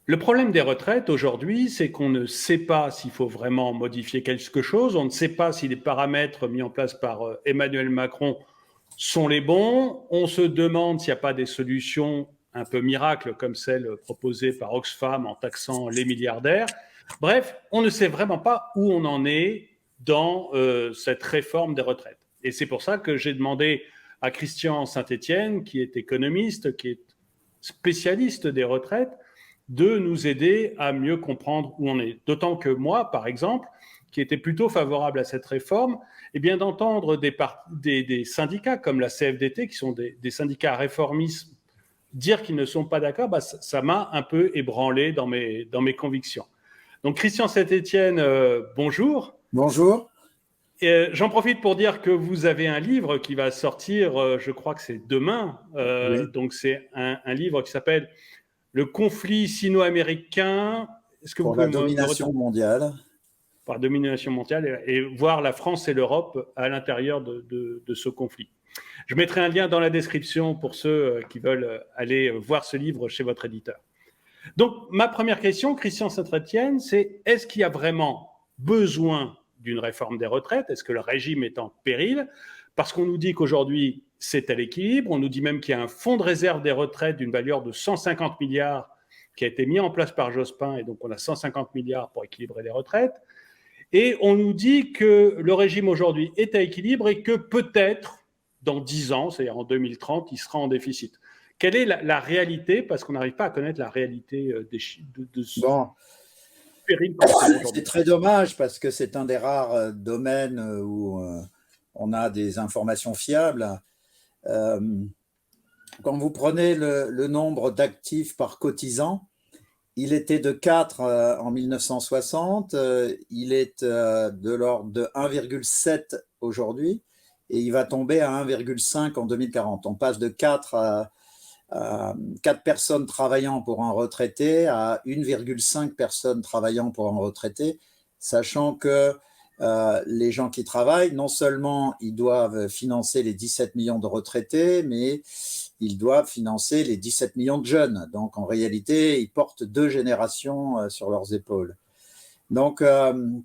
Le problème des retraites aujourd'hui, c'est qu'on ne sait pas s'il faut vraiment modifier quelque chose, on ne sait pas si les paramètres mis en place par Emmanuel Macron sont les bons, on se demande s'il n'y a pas des solutions un peu miracles comme celle proposée par Oxfam en taxant les milliardaires. Bref, on ne sait vraiment pas où on en est dans cette réforme des retraites. Et c'est pour ça que j'ai demandé à Christian Saint-Etienne, qui est économiste, qui est spécialiste des retraites, de nous aider à mieux comprendre où on est. D'autant que moi, par exemple, qui était plutôt favorable à cette réforme, eh bien d'entendre des syndicats comme la CFDT, qui sont des syndicats réformistes, dire qu'ils ne sont pas d'accord, bah, ça m'a un peu ébranlé dans mes convictions. Donc Christian Saint-Etienne, bonjour. Bonjour. J'en profite pour dire que vous avez un livre qui va sortir, je crois que c'est demain. Oui, Donc c'est un livre qui s'appelle Le conflit sino-américain. Est-ce que vous pour pouvez la me redire domination mondiale. par domination mondiale et voir la France et l'Europe à l'intérieur de ce conflit. Je mettrai un lien dans la description pour ceux qui veulent aller voir ce livre chez votre éditeur. Donc, ma première question, Christian Saint-Etienne, c'est est-ce qu'il y a vraiment besoin d'une réforme des retraites? Est-ce que le régime est en péril? Parce qu'on nous dit qu'aujourd'hui, c'est à l'équilibre. On nous dit même qu'il y a un fonds de réserve des retraites d'une valeur de 150 milliards qui a été mis en place par Jospin, et donc on a 150 milliards pour équilibrer les retraites. Et on nous dit que le régime aujourd'hui est à équilibre et que peut-être, dans 10 ans, c'est-à-dire en 2030, il sera en déficit. Quelle est la réalité? Parce qu'on n'arrive pas à connaître la réalité de ce Bon, péril qu'on court c'est aujourd'hui. très dommage parce que c'est un des rares domaines où on a des informations fiables. Euh, Quand vous prenez le nombre d'actifs par cotisant, il était de 4 en 1960, il est de l'ordre de 1,7 aujourd'hui et il va tomber à 1,5 en 2040. On passe de 4 à 4 personnes travaillant pour un retraité à 1,5 personnes travaillant pour un retraité, sachant que les gens qui travaillent, non seulement ils doivent financer les 17 millions de retraités, mais ils doivent financer les 17 millions de jeunes. Donc en réalité, ils portent deux générations sur leurs épaules. Donc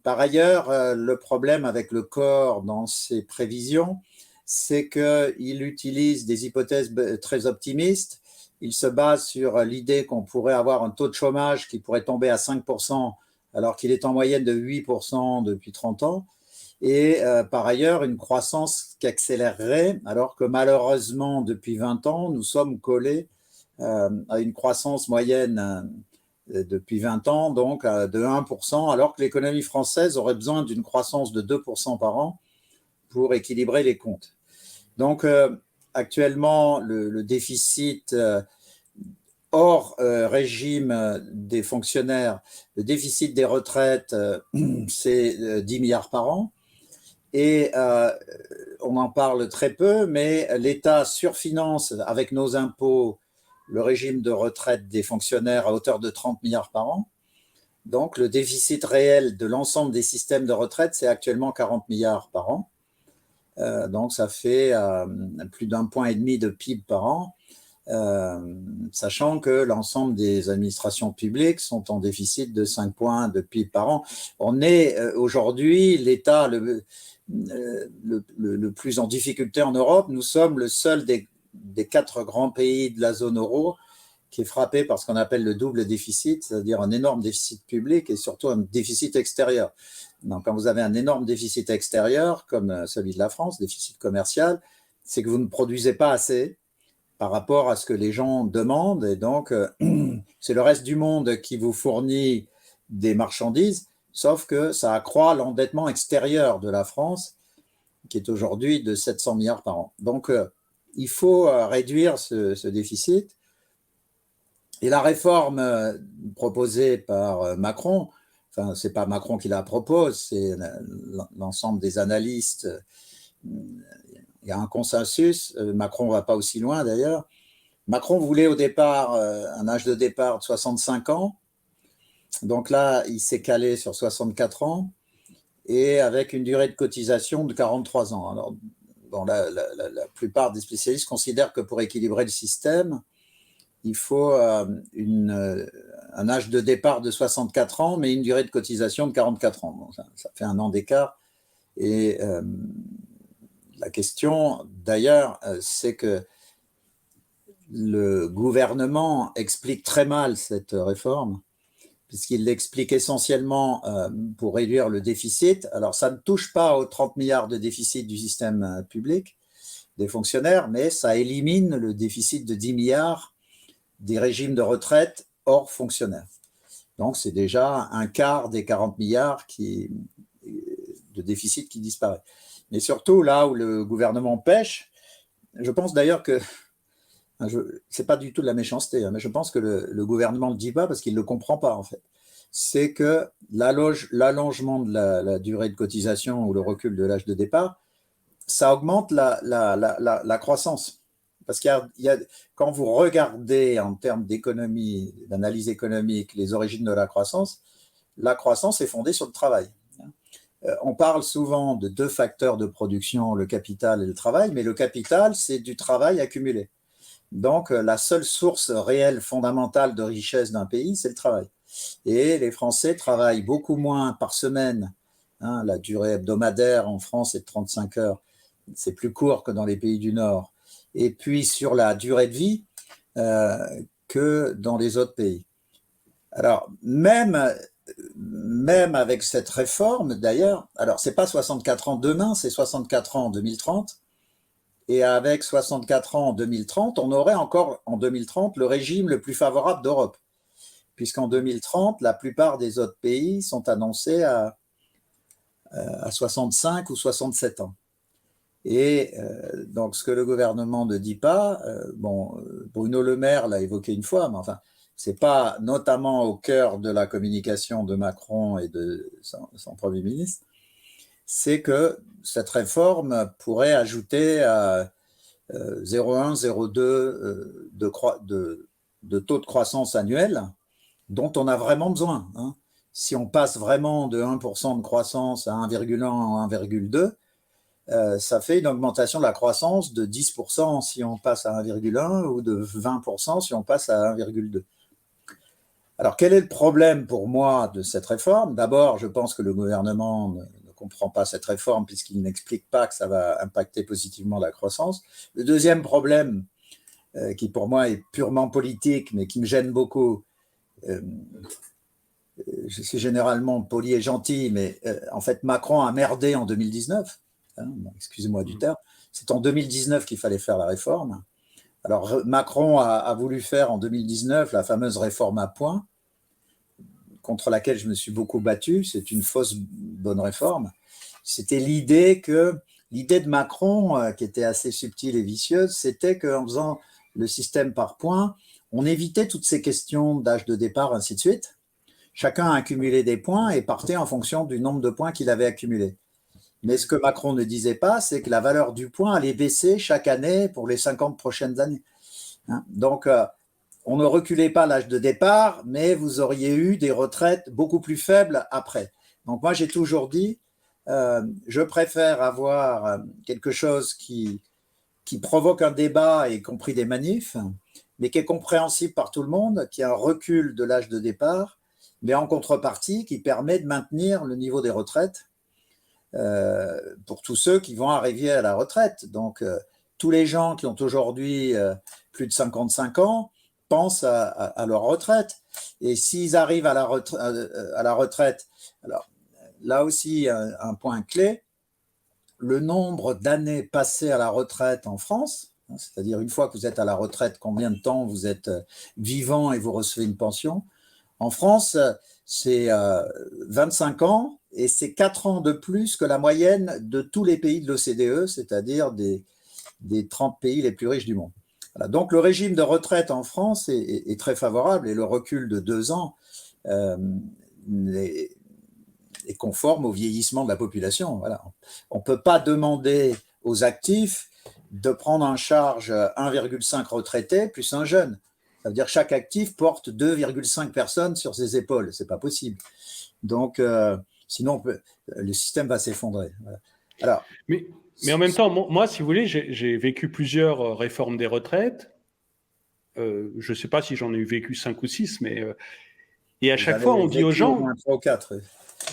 par ailleurs, le problème avec le corps dans ses prévisions, c'est qu'il utilise des hypothèses très optimistes. Il se base sur l'idée qu'on pourrait avoir un taux de chômage qui pourrait tomber à 5%, alors qu'il est en moyenne de 8% depuis 30 ans. Et par ailleurs, une croissance qui accélérerait, alors que malheureusement, depuis 20 ans, nous sommes collés à une croissance moyenne depuis 20 ans, donc de 1%, alors que l'économie française aurait besoin d'une croissance de 2% par an pour équilibrer les comptes. Donc, actuellement, le déficit hors régime des fonctionnaires, le déficit des retraites, c'est 10 milliards par an. Et on en parle très peu, mais l'État surfinance avec nos impôts le régime de retraite des fonctionnaires à hauteur de 30 milliards par an. Donc le déficit réel de l'ensemble des systèmes de retraite, c'est actuellement 40 milliards par an. Donc ça fait plus d'un point et demi de PIB par an, sachant que l'ensemble des administrations publiques sont en déficit de 5 points de PIB par an. On est aujourd'hui l'État le plus en difficulté en Europe. Nous sommes le seul des 4 grands pays de la zone euro qui est frappé par ce qu'on appelle le double déficit, c'est-à-dire un énorme déficit public et surtout un déficit extérieur. Donc, quand vous avez un énorme déficit extérieur, comme celui de la France, déficit commercial, c'est que vous ne produisez pas assez par rapport à ce que les gens demandent. Et donc, c'est le reste du monde qui vous fournit des marchandises, sauf que ça accroît l'endettement extérieur de la France, qui est aujourd'hui de 700 milliards par an. Donc, il faut réduire ce déficit. Et la réforme proposée par Macron, enfin, ce n'est pas Macron qui la propose, c'est l'ensemble des analystes. Il y a un consensus. Macron ne va pas aussi loin d'ailleurs. Macron voulait au départ un âge de départ de 65 ans. Donc là, il s'est calé sur 64 ans et avec une durée de cotisation de 43 ans. Alors, bon, la plupart des spécialistes considèrent que pour équilibrer le système, il faut un âge de départ de 64 ans, mais une durée de cotisation de 44 ans. Bon, ça fait 1 an d'écart. Et la question, d'ailleurs, c'est que le gouvernement explique très mal cette réforme, puisqu'il l'explique essentiellement pour réduire le déficit. Alors, ça ne touche pas aux 30 milliards de déficit du système public, des fonctionnaires, mais ça élimine le déficit de 10 milliards des régimes de retraite hors fonctionnaires. Donc, c'est déjà un quart des 40 milliards de déficit qui disparaît. Mais surtout, là où le gouvernement pêche, je pense d'ailleurs que, c'est pas du tout de la méchanceté, mais je pense que le gouvernement ne le dit pas parce qu'il ne le comprend pas, en fait. C'est que l'allongement de la durée de cotisation ou le recul de l'âge de départ, ça augmente la croissance. Parce quand vous regardez en termes d'économie, d'analyse économique, les origines de la croissance est fondée sur le travail. On parle souvent de 2 facteurs de production, le capital et le travail, mais le capital, c'est du travail accumulé. Donc, la seule source réelle, fondamentale de richesse d'un pays, c'est le travail. Et les Français travaillent beaucoup moins par semaine. La durée hebdomadaire en France est de 35 heures. C'est plus court que dans les pays du Nord. Et puis, sur la durée de vie, que dans les autres pays. Alors, même avec cette réforme, d'ailleurs, alors c'est pas 64 ans demain, c'est 64 ans en 2030, et avec 64 ans en 2030, on aurait encore en 2030 le régime le plus favorable d'Europe, puisqu'en 2030, la plupart des autres pays sont annoncés à 65 ou 67 ans. Et donc, ce que le gouvernement ne dit pas, Bruno Le Maire l'a évoqué une fois, mais enfin, c'est pas notamment au cœur de la communication de Macron et de son Premier ministre, c'est que cette réforme pourrait ajouter à 0,1, 0,2 de taux de croissance annuel dont on a vraiment besoin. Si on passe vraiment de 1% de croissance à 1,1 à 1,2, ça fait une augmentation de la croissance de 10% si on passe à 1,1 ou de 20% si on passe à 1,2. Alors, quel est le problème pour moi de cette réforme? D'abord, je pense que le gouvernement ne comprend pas cette réforme puisqu'il n'explique pas que ça va impacter positivement la croissance. Le deuxième problème, qui pour moi est purement politique, mais qui me gêne beaucoup, je suis généralement poli et gentil, mais en fait, Macron a merdé en 2019. Excusez-moi du terme. C'est en 2019 qu'il fallait faire la réforme. Alors, Macron a voulu faire en 2019 la fameuse réforme à points, contre laquelle je me suis beaucoup battu. C'est une fausse bonne réforme. C'était l'idée de Macron, qui était assez subtile et vicieuse, c'était qu'en faisant le système par points, on évitait toutes ces questions d'âge de départ, ainsi de suite. Chacun accumulait des points et partait en fonction du nombre de points qu'il avait accumulés. Mais ce que Macron ne disait pas, c'est que la valeur du point allait baisser chaque année pour les 50 prochaines années. Donc, on ne reculait pas l'âge de départ, mais vous auriez eu des retraites beaucoup plus faibles après. Donc, moi, j'ai toujours dit, je préfère avoir quelque chose qui provoque un débat, y compris des manifs, mais qui est compréhensible par tout le monde, qui a un recul de l'âge de départ, mais en contrepartie, qui permet de maintenir le niveau des retraites pour tous ceux qui vont arriver à la retraite. Donc, tous les gens qui ont aujourd'hui plus de 55 ans pensent à leur retraite. Et s'ils arrivent à la retraite, alors là aussi, un point clé, le nombre d'années passées à la retraite en France, c'est-à-dire une fois que vous êtes à la retraite, combien de temps vous êtes vivant et vous recevez une pension. En France, c'est 25 ans et c'est 4 ans de plus que la moyenne de tous les pays de l'OCDE, c'est-à-dire des 30 pays les plus riches du monde. Voilà. Donc le régime de retraite en France est très favorable et le recul de 2 ans est conforme au vieillissement de la population. Voilà. On ne peut pas demander aux actifs de prendre en charge 1,5 retraités plus un jeune. Ça veut dire que chaque actif porte 2,5 personnes sur ses épaules. Ce n'est pas possible. Donc, sinon, le système va s'effondrer. Voilà. Alors, mais en même temps, moi, si vous voulez, j'ai vécu plusieurs réformes des retraites. je ne sais pas si j'en ai vécu 5 ou 6, mais et à Vous chaque avez fois, on dit aux vécu au gens, moins 3 ou 4.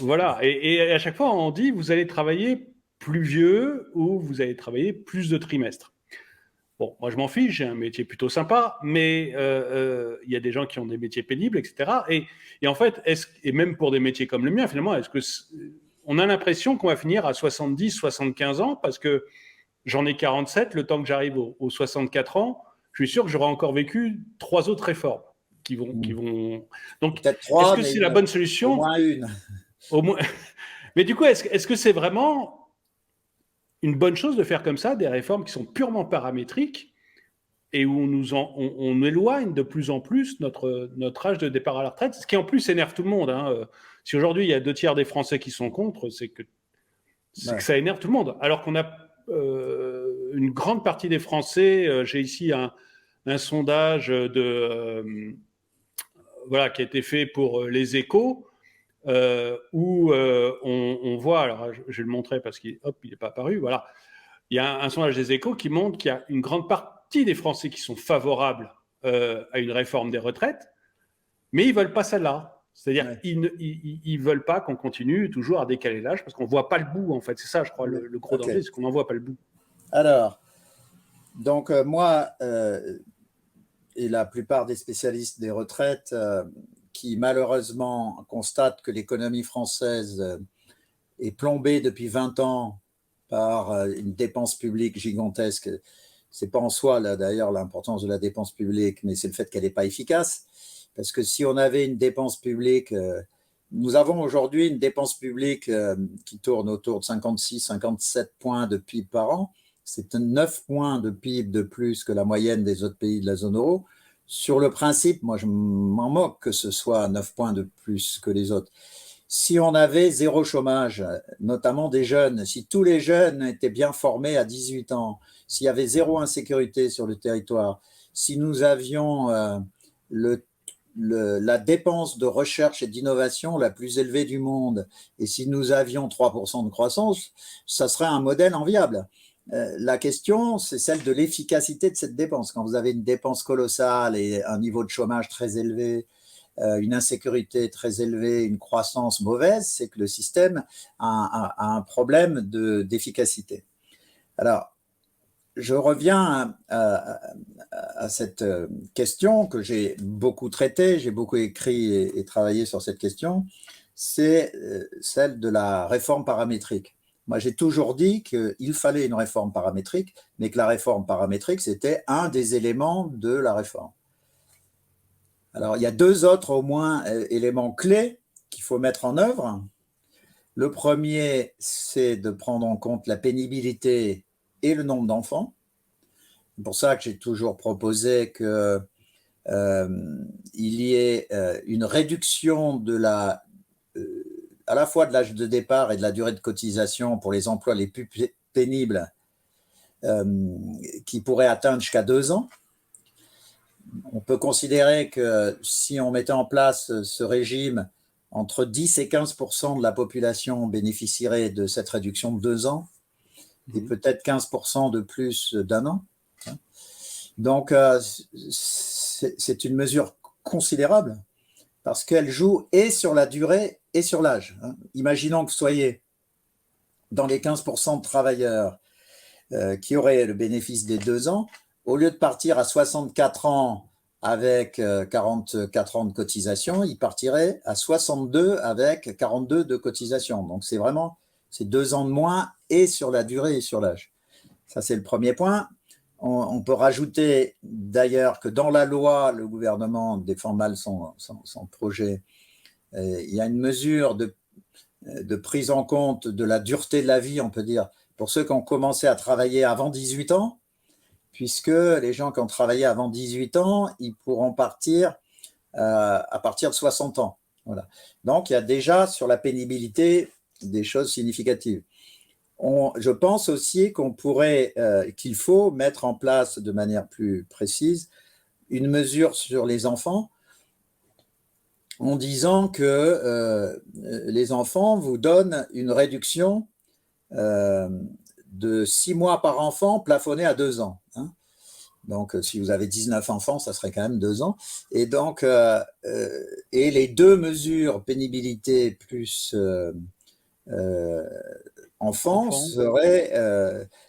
voilà, et à chaque fois, on dit, vous allez travailler plus vieux ou vous allez travailler plus de trimestres. Bon, moi, je m'en fiche, j'ai un métier plutôt sympa, mais il y a des gens qui ont des métiers pénibles, etc. Et en fait, et même pour des métiers comme le mien, finalement, on a l'impression qu'on va finir à 70, 75 ans, parce que j'en ai 47, le temps que j'arrive aux 64 ans, je suis sûr que j'aurai encore vécu 3 autres réformes qui vont. Donc, Peut-être est-ce 3, que mais c'est la bonne au solution? moins une. Au moins. Mais du coup, est-ce que c'est vraiment une bonne chose de faire comme ça des réformes qui sont purement paramétriques et où on éloigne de plus en plus notre âge de départ à la retraite, ce qui en plus énerve tout le monde, hein. Si aujourd'hui il y a 2 tiers des Français qui sont contre, c'est que ça énerve tout le monde. Alors qu'on a une grande partie des Français, j'ai ici un sondage voilà, qui a été fait pour les Échos, où on voit, alors je vais le montrer parce qu'il n'est pas apparu, voilà. Il y a un sondage des Échos qui montre qu'il y a une grande partie des Français qui sont favorables à une réforme des retraites, mais ils ne veulent pas celle-là. C'est-à-dire qu'ils ne veulent pas qu'on continue toujours à décaler l'âge parce qu'on ne voit pas le bout, en fait. C'est ça, je crois, le gros danger, c'est qu'on n'en voit pas le bout. Alors, donc moi et la plupart des spécialistes des retraites qui malheureusement constatent que l'économie française est plombée depuis 20 ans par une dépense publique gigantesque. C'est pas en soi, là, d'ailleurs, l'importance de la dépense publique, mais c'est le fait qu'elle n'est pas efficace. Parce que si on avait une dépense publique, nous avons aujourd'hui une dépense publique qui tourne autour de 56-57 points de PIB par an. C'est 9 points de PIB de plus que la moyenne des autres pays de la zone euro. Sur le principe, moi, je m'en moque que ce soit 9 points de plus que les autres. Si on avait 0 chômage, notamment des jeunes, si tous les jeunes étaient bien formés à 18 ans, s'il y avait 0 insécurité sur le territoire, si nous avions la dépense de recherche et d'innovation la plus élevée du monde, et si nous avions 3% de croissance, ça serait un modèle enviable. La question, c'est celle de l'efficacité de cette dépense. Quand vous avez une dépense colossale et un niveau de chômage très élevé, une insécurité très élevée, une croissance mauvaise, c'est que le système a un problème d'efficacité. Alors, je reviens à cette question que j'ai beaucoup traitée, j'ai beaucoup écrit et travaillé sur cette question, c'est celle de la réforme paramétrique. Moi, j'ai toujours dit qu'il fallait une réforme paramétrique, mais que la réforme paramétrique, c'était un des éléments de la réforme. Alors, il y a 2 autres, au moins, éléments clés qu'il faut mettre en œuvre. Le premier, c'est de prendre en compte la pénibilité et le nombre d'enfants. C'est pour ça que j'ai toujours proposé qu'il y ait une réduction à la fois de l'âge de départ et de la durée de cotisation pour les emplois les plus pénibles qui pourraient atteindre jusqu'à 2 ans. On peut considérer que si on mettait en place ce régime, entre 10 et 15% de la population bénéficierait de cette réduction de 2 ans et peut-être 15% de plus d'1 an. Donc, c'est une mesure considérable parce qu'elle joue et sur la durée et sur l'âge. Imaginons que vous soyez dans les 15% de travailleurs qui auraient le bénéfice des 2 ans, au lieu de partir à 64 ans avec 44 ans de cotisation, ils partiraient à 62 avec 42 de cotisation. Donc, c'est 2 ans de moins et sur la durée et sur l'âge. Ça, c'est le premier point. On peut rajouter d'ailleurs que dans la loi, le gouvernement défend mal son projet. Il y a une mesure de prise en compte de la dureté de la vie, on peut dire, pour ceux qui ont commencé à travailler avant 18 ans, puisque les gens qui ont travaillé avant 18 ans, ils pourront partir à partir de 60 ans. Voilà. Donc, il y a déjà sur la pénibilité des choses significatives. Je pense aussi qu'il faut mettre en place de manière plus précise une mesure sur les enfants en disant que les enfants vous donnent une réduction de 6 mois par enfant plafonnée à 2 ans. Donc, si vous avez 19 enfants, ça serait quand même 2 ans. Et donc, et les deux mesures, pénibilité plus enfants,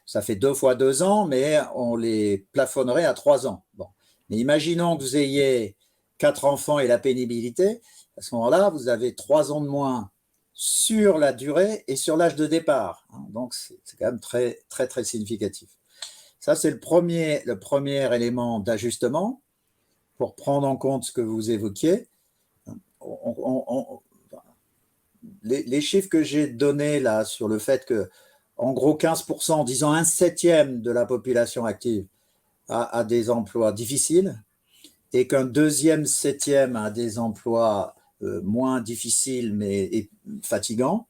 ça fait 2 fois 2 ans, mais on les plafonnerait à 3 ans. Bon. Mais imaginons que vous ayez 4 enfants et la pénibilité. À ce moment-là, vous avez 3 ans de moins sur la durée et sur l'âge de départ. Donc, c'est quand même très, très, très significatif. Ça, c'est le premier élément d'ajustement pour prendre en compte ce que vous évoquiez. Les chiffres que j'ai donnés là sur le fait que, en gros, 15%, disons 1/7 de la population active a des emplois difficiles et qu'un 2/7 a des emplois moins difficiles mais fatigants,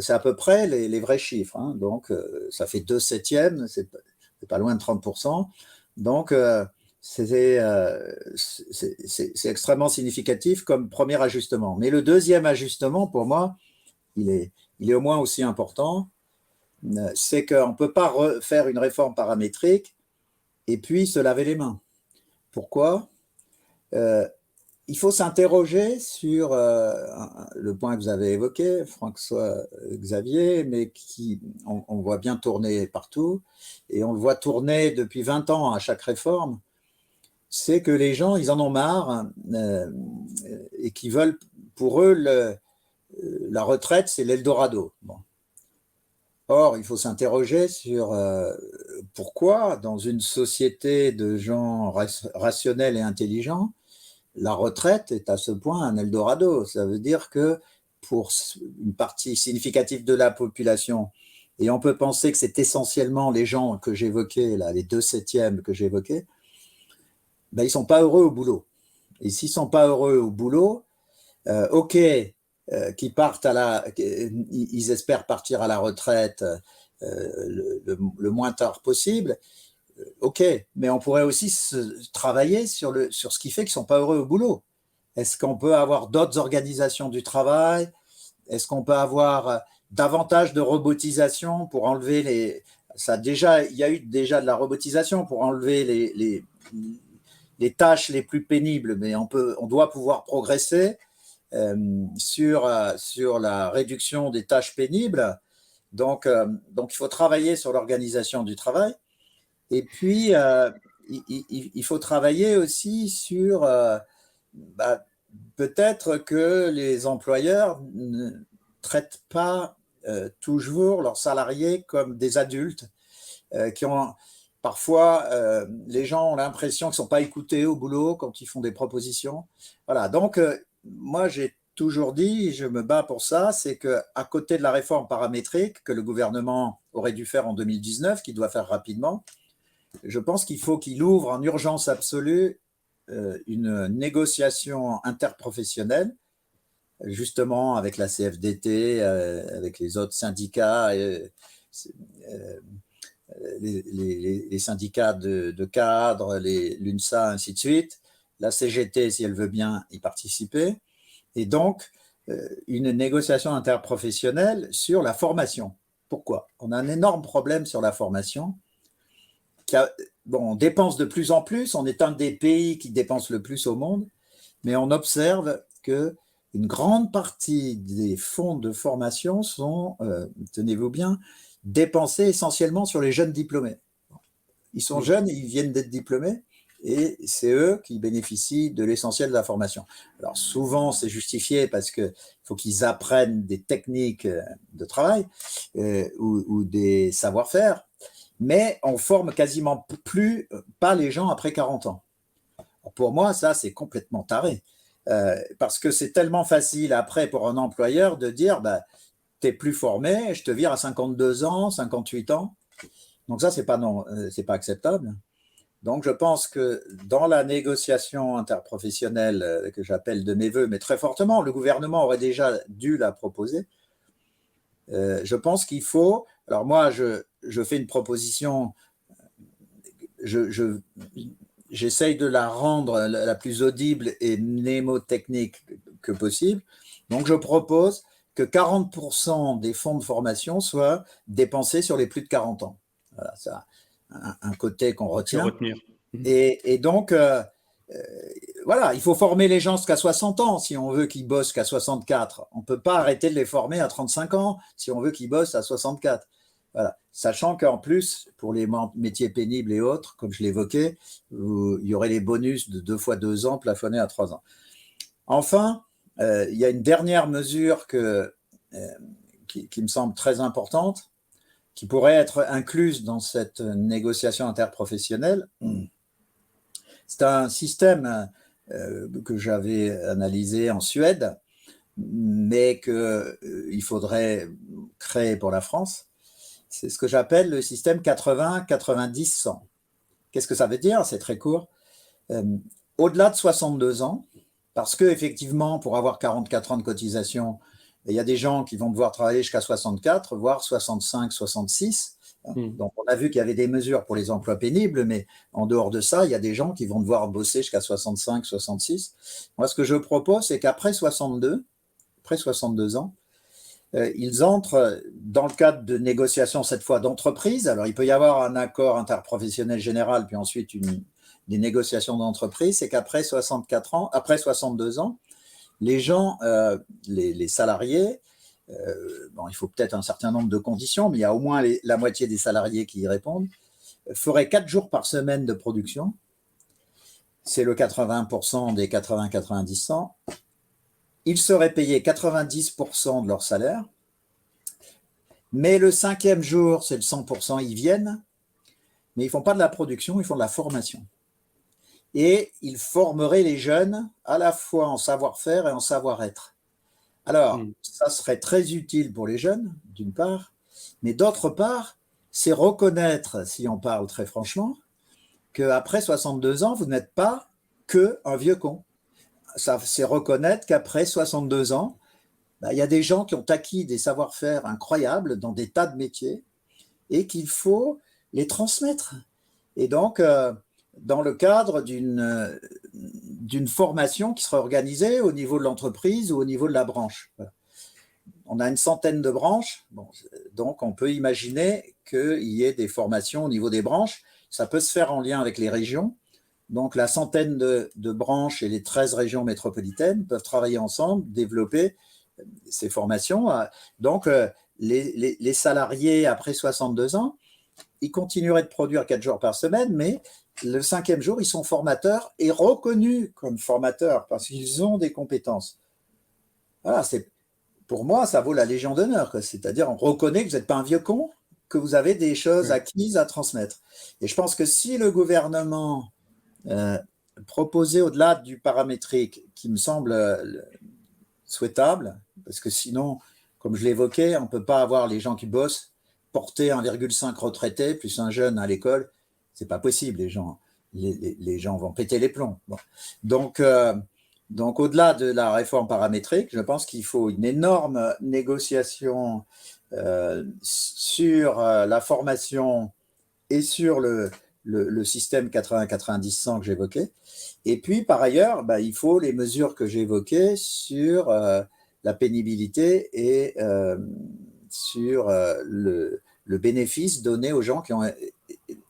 c'est à peu près les vrais chiffres. Donc, ça fait 2/7, c'est pas loin de 30%. Donc, c'est extrêmement significatif comme premier ajustement. Mais le deuxième ajustement, pour moi, il est au moins aussi important. C'est qu'on ne peut pas faire une réforme paramétrique et puis se laver les mains. Pourquoi ? Il faut s'interroger sur le point que vous avez évoqué, François Xavier, mais on voit bien tourner partout, et on le voit tourner depuis 20 ans à chaque réforme, c'est que les gens, ils en ont marre et qui veulent, pour eux, la retraite, c'est l'Eldorado. Bon. Or, il faut s'interroger sur pourquoi, dans une société de gens rationnels et intelligents, la retraite est à ce point un Eldorado. Ça veut dire que pour une partie significative de la population, et on peut penser que c'est essentiellement les gens que j'évoquais, là, les 2/7 que j'évoquais, ben, ils ne sont pas heureux au boulot. Et s'ils ne sont pas heureux au boulot, ok, qu'ils partent ils espèrent partir à la retraite le moins tard possible. Ok, mais on pourrait aussi travailler sur ce qui fait qu'ils ne sont pas heureux au boulot. Est-ce qu'on peut avoir d'autres organisations du travail? Est-ce qu'on peut avoir davantage de robotisation pour enlever il y a eu déjà de la robotisation pour enlever les tâches les plus pénibles, mais on doit pouvoir progresser sur la réduction des tâches pénibles. Donc, il faut travailler sur l'organisation du travail. Et puis, il faut travailler aussi sur peut-être que les employeurs ne traitent pas toujours leurs salariés comme des adultes qui ont parfois, les gens ont l'impression qu'ils ne sont pas écoutés au boulot quand ils font des propositions. Voilà, donc moi j'ai toujours dit, je me bats pour ça, c'est qu'à côté de la réforme paramétrique que le gouvernement aurait dû faire en 2019, qu'il doit faire rapidement, je pense qu'il faut qu'il ouvre en urgence absolue une négociation interprofessionnelle, justement avec la CFDT, avec les autres syndicats, les syndicats de cadres, l'UNSA, ainsi de suite, la CGT, si elle veut bien y participer, et donc une négociation interprofessionnelle sur la formation. Pourquoi ? On a un énorme problème sur la formation. On dépense de plus en plus, on est un des pays qui dépense le plus au monde, mais on observe qu'une grande partie des fonds de formation sont, tenez-vous bien, dépensés essentiellement sur les jeunes diplômés. Ils sont jeunes, ils viennent d'être diplômés, et c'est eux qui bénéficient de l'essentiel de la formation. Alors souvent, c'est justifié parce qu'il faut qu'ils apprennent des techniques de travail ou des savoir-faire, mais on forme quasiment pas les gens après 40 ans. Pour moi, ça, c'est complètement taré. Parce que c'est tellement facile après pour un employeur de dire tu n'es plus formé, je te vire à 52 ans, 58 ans. Donc ça, c'est pas acceptable. Donc je pense que dans la négociation interprofessionnelle que j'appelle de mes voeux, mais très fortement, le gouvernement aurait déjà dû la proposer. Je pense qu'il faut… Alors moi, je fais une proposition, j'essaye de la rendre la plus audible et mnémotechnique que possible. Donc je propose que 40% des fonds de formation soient dépensés sur les plus de 40 ans. Voilà, ça un côté qu'on retient. Et donc, voilà, il faut former les gens jusqu'à 60 ans si on veut qu'ils bossent qu'à 64. On ne peut pas arrêter de les former à 35 ans si on veut qu'ils bossent à 64. Voilà. Sachant qu'en plus, pour les métiers pénibles et autres, comme je l'évoquais, il y aurait les bonus de 2 fois 2 ans plafonnés à 3 ans. Enfin, il y a une dernière mesure qui me semble très importante, qui pourrait être incluse dans cette négociation interprofessionnelle. C'est un système que j'avais analysé en Suède, mais qu'il faudrait créer pour la France. C'est ce que j'appelle le système 80-90-100. Qu'est-ce que ça veut dire? C'est très court. Au-delà de 62 ans, parce qu'effectivement, pour avoir 44 ans de cotisation, il y a des gens qui vont devoir travailler jusqu'à 64, voire 65, 66. Donc, on a vu qu'il y avait des mesures pour les emplois pénibles, mais en dehors de ça, il y a des gens qui vont devoir bosser jusqu'à 65, 66. Moi, ce que je propose, c'est qu'après 62 ans, ils entrent dans le cadre de négociations, cette fois d'entreprise. Alors, il peut y avoir un accord interprofessionnel général, puis ensuite des négociations d'entreprise. C'est qu'après 64 ans, après 62 ans, les gens, les salariés, il faut peut-être un certain nombre de conditions, mais il y a au moins la moitié des salariés qui y répondent, feraient 4 jours par semaine de production. C'est le 80% des 80-90-100. Ils seraient payés 90% de leur salaire, mais le 5e jour, c'est le 100%, ils viennent, mais ils ne font pas de la production, ils font de la formation. Et ils formeraient les jeunes à la fois en savoir-faire et en savoir-être. Alors, ça serait très utile pour les jeunes, d'une part, mais d'autre part, c'est reconnaître, si on parle très franchement, qu'après 62 ans, vous n'êtes pas qu'un vieux con. C'est reconnaître qu'après 62 ans, il y a des gens qui ont acquis des savoir-faire incroyables dans des tas de métiers et qu'il faut les transmettre. Et donc, dans le cadre d'une formation qui serait organisée au niveau de l'entreprise ou au niveau de la branche. Voilà. On a une centaine de branches, donc on peut imaginer qu'il y ait des formations au niveau des branches. Ça peut se faire en lien avec les régions. Donc la centaine de branches et les 13 régions métropolitaines peuvent travailler ensemble, développer ces formations. Donc les salariés après 62 ans, ils continueraient de produire 4 jours par semaine, mais le 5e jour, ils sont formateurs et reconnus comme formateurs parce qu'ils ont des compétences. Voilà, pour moi, ça vaut la Légion d'honneur. C'est-à-dire, on reconnaît que vous n'êtes pas un vieux con, que vous avez des choses acquises à transmettre. Et je pense que si le gouvernement proposait au-delà du paramétrique, qui me semble souhaitable, parce que sinon, comme je l'évoquais, on ne peut pas avoir les gens qui bossent porter 1,5 retraité plus un jeune à l'école. C'est pas possible, les gens vont péter les plombs. Bon. Donc au-delà de la réforme paramétrique, je pense qu'il faut une énorme négociation sur la formation et sur le système 80-90-100 que j'évoquais. Et puis, par ailleurs, il faut les mesures que j'évoquais sur la pénibilité et sur le bénéfice donné aux gens qui ont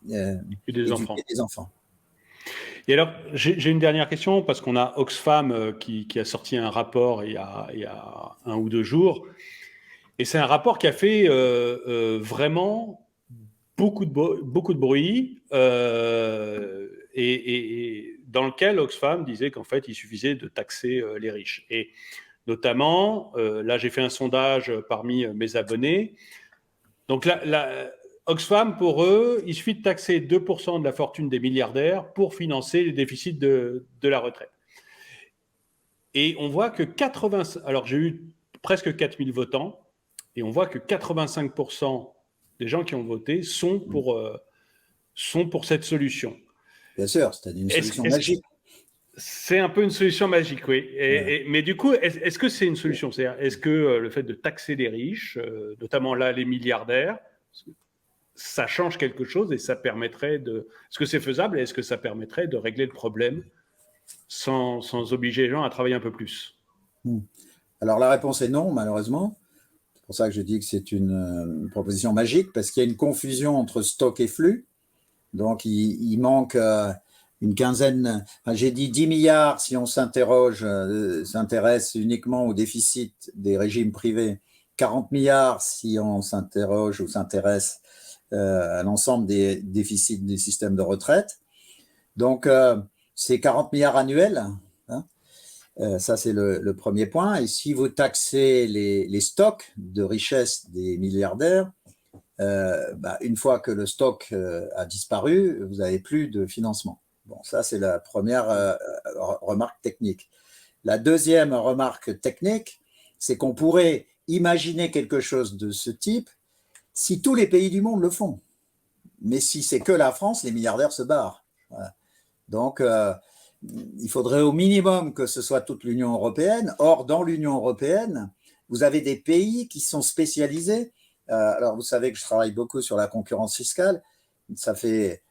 des enfants. Et alors, j'ai une dernière question, parce qu'on a Oxfam qui a sorti un rapport il y a 1 ou 2 jours, et c'est un rapport qui a fait vraiment beaucoup de bruit, et dans lequel Oxfam disait qu'en fait, il suffisait de taxer les riches. Et notamment, là, j'ai fait un sondage parmi mes abonnés. Donc, Oxfam, pour eux, il suffit de taxer 2% de la fortune des milliardaires pour financer les déficits de la retraite. Et on voit que alors j'ai eu presque 4000 votants, et on voit que 85% des gens qui ont voté sont pour cette solution. Bien sûr, c'est une solution magique. C'est un peu une solution magique, oui. Mais du coup, est-ce que c'est une solution? Est-ce que le fait de taxer les riches, notamment là les milliardaires, ça change quelque chose et ça permettrait de... Est-ce que c'est faisable et est-ce que ça permettrait de régler le problème sans obliger les gens à travailler un peu plus? Alors la réponse est non, malheureusement. C'est pour ça que je dis que c'est une proposition magique, parce qu'il y a une confusion entre stock et flux. Donc il manque une quinzaine, enfin, j'ai dit 10 milliards si on s'intéresse uniquement au déficit des régimes privés, 40 milliards si on s'interroge ou s'intéresse à l'ensemble des déficits des systèmes de retraite. Donc, c'est 40 milliards annuels. Hein. Ça, c'est le premier point. Et si vous taxez les stocks de richesse des milliardaires, une fois que le stock a disparu, vous n'avez plus de financement. Bon, ça, c'est la première remarque technique. La deuxième remarque technique, c'est qu'on pourrait imaginer quelque chose de ce type si tous les pays du monde le font. Mais si c'est que la France, les milliardaires se barrent. Voilà. Donc, il faudrait au minimum que ce soit toute l'Union européenne. Or, dans l'Union européenne, vous avez des pays qui sont spécialisés. Alors, vous savez que je travaille beaucoup sur la concurrence fiscale. Ça fait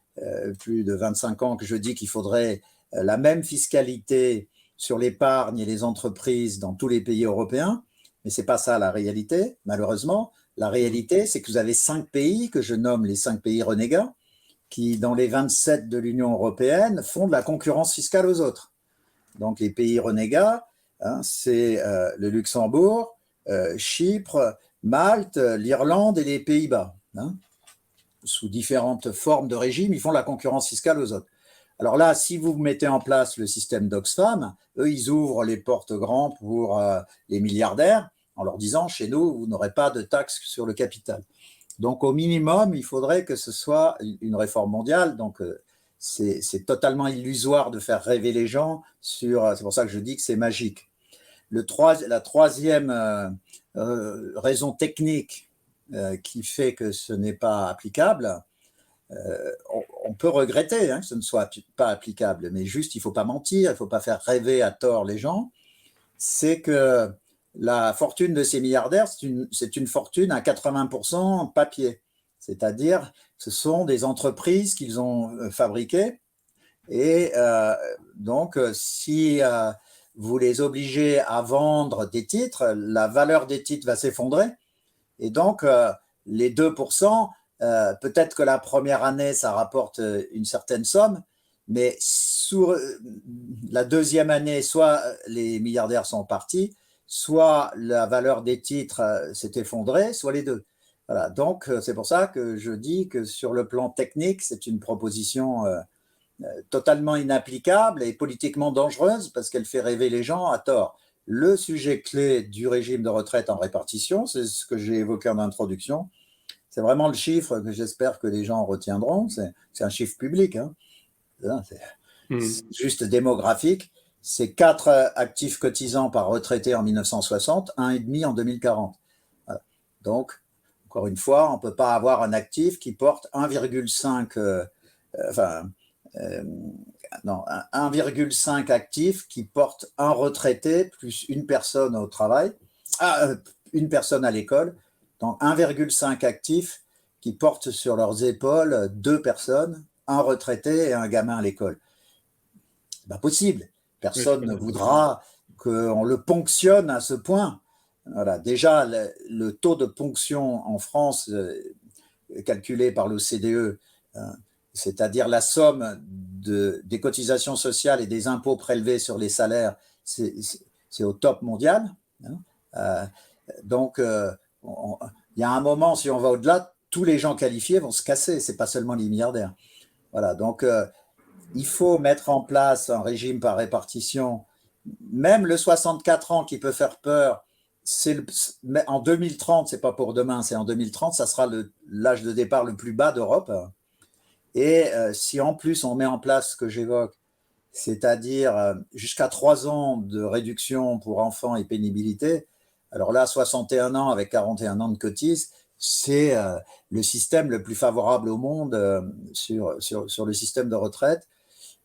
plus de 25 ans que je dis qu'il faudrait la même fiscalité sur l'épargne et les entreprises dans tous les pays européens. Mais ce n'est pas ça la réalité, malheureusement. La réalité, c'est que vous avez 5 pays que je nomme les 5 pays renégats qui, dans les 27 de l'Union européenne, font de la concurrence fiscale aux autres. Donc, les pays renégats, hein, c'est le Luxembourg, Chypre, Malte, l'Irlande et les Pays-Bas. Hein. Sous différentes formes de régime, ils font la concurrence fiscale aux autres. Alors là, si vous mettez en place le système d'Oxfam, eux, ils ouvrent les portes grands pour les milliardaires en leur disant, chez nous, vous n'aurez pas de taxe sur le capital. Donc, au minimum, il faudrait que ce soit une réforme mondiale. Donc, c'est totalement illusoire de faire rêver les gens sur… C'est pour ça que je dis que c'est magique. La troisième raison technique qui fait que ce n'est pas applicable, on peut regretter que ce ne soit pas applicable, mais juste, il ne faut pas mentir, il ne faut pas faire rêver à tort les gens, c'est que la fortune de ces milliardaires, c'est une fortune à 80% papier. C'est-à-dire, ce sont des entreprises qu'ils ont fabriquées. Et donc, si vous les obligez à vendre des titres, la valeur des titres va s'effondrer. Et donc, les 2%, peut-être que la première année, ça rapporte une certaine somme, mais sur la deuxième année, soit les milliardaires sont partis, soit la valeur des titres s'est effondrée, soit les deux. Voilà. Donc, c'est pour ça que je dis que sur le plan technique, c'est une proposition totalement inapplicable et politiquement dangereuse parce qu'elle fait rêver les gens à tort. Le sujet clé du régime de retraite en répartition, c'est ce que j'ai évoqué en introduction. C'est vraiment le chiffre que j'espère que les gens retiendront. C'est un chiffre public. Hein. C'est juste démographique. C'est 4 actifs cotisants par retraité en 1960, 1,5 en 2040. Voilà. Donc, encore une fois, on ne peut pas avoir un actif qui porte 1,5 actifs qui porte un retraité plus une personne au travail, une personne à l'école. Donc 1,5 actifs qui portent sur leurs épaules 2 personnes, un retraité et un gamin à l'école. C'est pas possible. Personne ne voudra qu'on le ponctionne à ce point. Voilà. Déjà, le taux de ponction en France, calculé par l'OCDE, c'est-à-dire la somme des cotisations sociales et des impôts prélevés sur les salaires, c'est au top mondial. Donc, il y a un moment, si on va au-delà, tous les gens qualifiés vont se casser, ce n'est pas seulement les milliardaires. Voilà, donc il faut mettre en place un régime par répartition. Même le 64 ans qui peut faire peur, en 2030, ce n'est pas pour demain, c'est en 2030, ça sera l'âge de départ le plus bas d'Europe. Et si en plus on met en place ce que j'évoque, c'est-à-dire jusqu'à 3 ans de réduction pour enfants et pénibilité, alors là, 61 ans avec 41 ans de cotise, c'est le système le plus favorable au monde sur le système de retraite.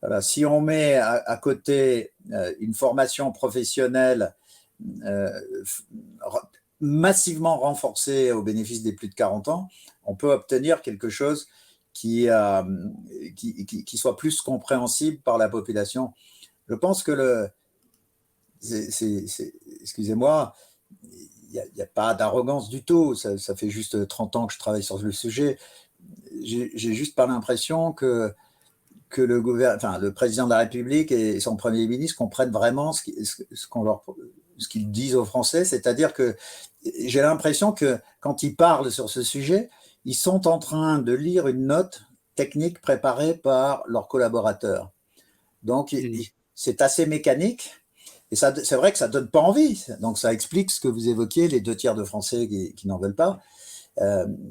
Voilà. Si on met à côté une formation professionnelle massivement renforcée au bénéfice des plus de 40 ans, on peut obtenir quelque chose qui soit plus compréhensible par la population. Je pense que excusez-moi, il n'y a pas d'arrogance du tout. Ça fait juste 30 ans que je travaille sur le sujet. J'ai juste pas l'impression que que le président de la République et son Premier ministre comprennent vraiment ce qu'ils disent aux Français. C'est-à-dire que j'ai l'impression que quand ils parlent sur ce sujet, ils sont en train de lire une note technique préparée par leurs collaborateurs. Donc, c'est assez mécanique. Et c'est vrai que ça ne donne pas envie. Donc, ça explique ce que vous évoquiez, les 2 tiers de Français qui n'en veulent pas.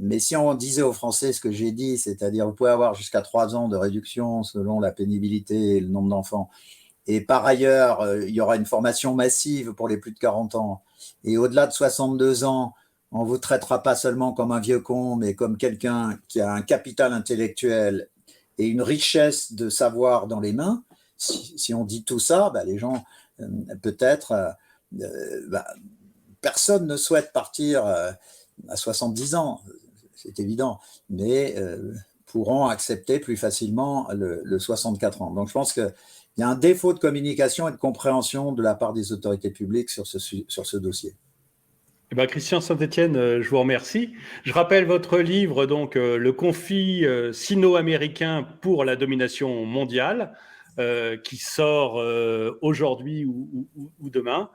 Mais si on disait aux Français ce que j'ai dit, c'est-à-dire vous pouvez avoir jusqu'à 3 ans de réduction selon la pénibilité et le nombre d'enfants, et par ailleurs, il y aura une formation massive pour les plus de 40 ans, et au-delà de 62 ans, on ne vous traitera pas seulement comme un vieux con, mais comme quelqu'un qui a un capital intellectuel et une richesse de savoir dans les mains. Si on dit tout ça, les gens, peut-être, personne ne souhaite partir à 70 ans, c'est évident, mais pourront accepter plus facilement le 64 ans. Donc je pense qu'il y a un défaut de communication et de compréhension de la part des autorités publiques sur ce dossier. Eh ben, Christian Saint-Etienne, je vous remercie. Je rappelle votre livre, donc, Le conflit sino-américain pour la domination mondiale, qui sort aujourd'hui ou demain.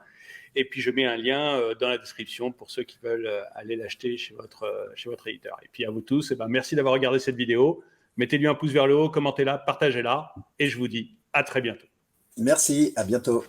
Et puis, je mets un lien dans la description pour ceux qui veulent aller l'acheter chez votre éditeur. Et puis, à vous tous, merci d'avoir regardé cette vidéo. Mettez-lui un pouce vers le haut, commentez-la, partagez-la. Et je vous dis à très bientôt. Merci, à bientôt.